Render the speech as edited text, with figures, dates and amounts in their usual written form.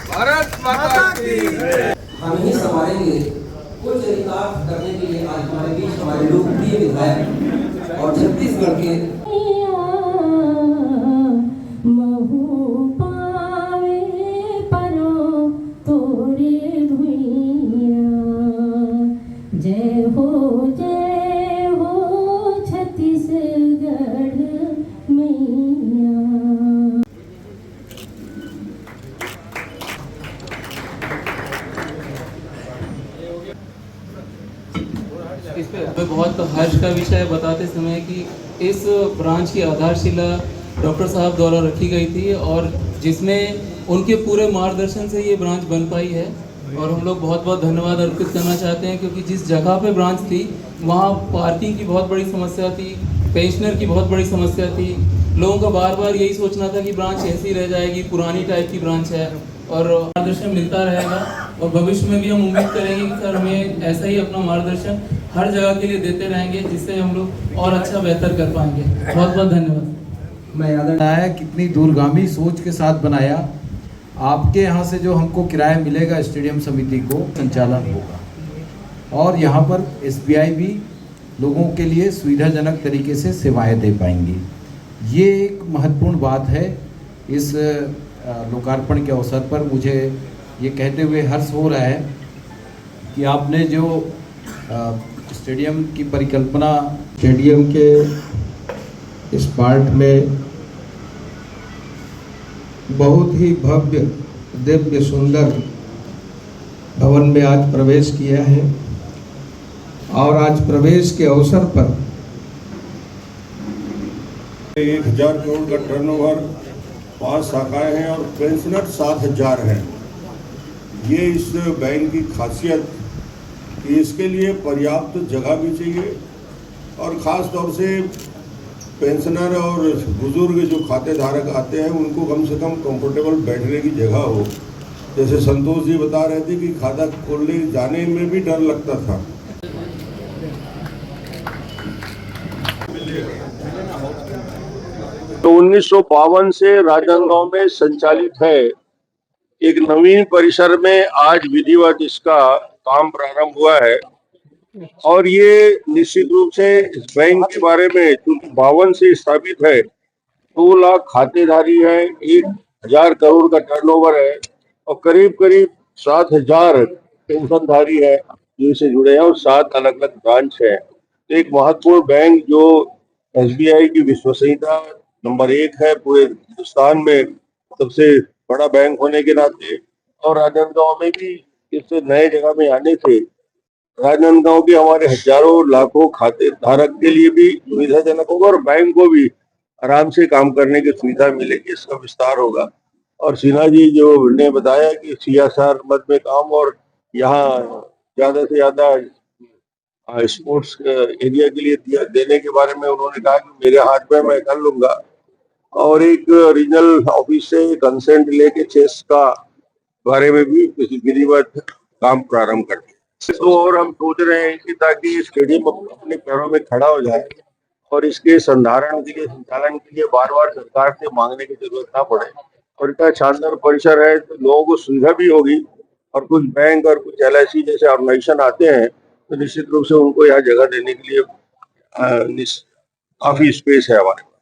भारत माता की। हम ही संभालेंगे कुछ चरितार्थ करने के लिए आज हमारे बीच हमारे लोकप्रिय विधायक और छत्तीसगढ़ के जय हो छत्तीसगढ़ मैया। इस पे बहुत हर्ष का विषय है बताते समय कि इस ब्रांच की आधारशिला डॉक्टर साहब द्वारा रखी गई थी और जिसमें उनके पूरे मार्गदर्शन से ये ब्रांच बन पाई है। और हम लोग बहुत बहुत धन्यवाद अर्पित करना चाहते हैं क्योंकि जिस जगह पे ब्रांच थी वहाँ पार्किंग की बहुत बड़ी समस्या थी, पेंशनर की बहुत बड़ी समस्या थी। लोगों का बार बार यही सोचना था कि ब्रांच ऐसी रह जाएगी, पुरानी टाइप की ब्रांच है और मार्गदर्शन मिलता रहेगा। और भविष्य में भी हम उम्मीद करेंगे कि सर हमें ऐसा ही अपना मार्गदर्शन हर जगह के लिए देते रहेंगे जिससे हम लोग और अच्छा बेहतर कर पाएंगे। बहुत बहुत धन्यवाद। मैं याद आया कितनी दूरगामी सोच के साथ बनाया। आपके यहाँ से जो हमको किराया मिलेगा स्टेडियम समिति को संचालन होगा और यहाँ पर SBI भी लोगों के लिए सुविधाजनक तरीके से सेवाएं दे पाएंगी। ये एक महत्वपूर्ण बात है। इस लोकार्पण के अवसर पर मुझे ये कहते हुए हर्ष हो रहा है कि आपने जो स्टेडियम की परिकल्पना, स्टेडियम के इस पार्ट में बहुत ही भव्य, दिव्य, सुंदर भवन में आज प्रवेश किया है और आज प्रवेश के अवसर पर 1000 करोड़ का टर्नओवर, 5 शाखाएं हैं और पेंशनर 7000 हैं। ये इस बैंक की खासियत कि इसके लिए पर्याप्त जगह भी चाहिए और ख़ास तौर से पेंशनर और बुजुर्ग जो खाते धारक आते हैं उनको कम से कम कंफर्टेबल बैठने की जगह हो। जैसे संतोष जी बता रहे थे कि खाता खोलने जाने में भी डर लगता था। तो 1952 से राजनांदगांव में संचालित है। एक नवीन परिसर में आज विधिवत इसका काम प्रारंभ हुआ है और ये निश्चित रूप से इस बैंक के बारे में चूंकि 52 से स्थापित है, 2 लाख खातेधारी है, 1000 करोड़ का टर्नओवर है और करीब करीब 7000 पेंशनधारी है जो इससे जुड़े हैं और 7 अलग अलग ब्रांच है। तो एक महत्वपूर्ण बैंक जो SBI की विश्वसनीयता नंबर 1 है पूरे हिंदुस्तान में, सबसे बड़ा बैंक होने के नाते। और राजनांदगांव में भी इस नए जगह में आने से राजनांदगांव के हमारे हजारों लाखों खाते धारक के लिए भी सुविधाजनक होगा और बैंक को भी आराम से काम करने की सुविधा मिलेगी। इसका विस्तार होगा। और सिन्हा जी जो ने बताया कि CSR मद में काम और यहाँ ज्यादा से ज्यादा स्पोर्ट्स एरिया के लिए देने के बारे में उन्होंने कहा कि मेरे हाथ में मैं कर लूंगा। और एक रीजनल ऑफिस से कंसेंट लेके चेस का बारे में भी विधिवत काम प्रारंभ करते हैं। तो और हम सोच रहे हैं कि ताकि स्टेडियम अपने पैरों में खड़ा हो जाए और इसके संधारण के लिए, संचालन के लिए बार बार सरकार से मांगने की जरूरत ना पड़े। और इतना शानदार परिसर है तो लोगों को सुविधा भी होगी। और कुछ बैंक और कुछ LIC जैसे ऑर्गेनाइजेशन आते हैं तो निश्चित रूप से उनको यहाँ जगह देने के लिए काफी स्पेस है हमारे।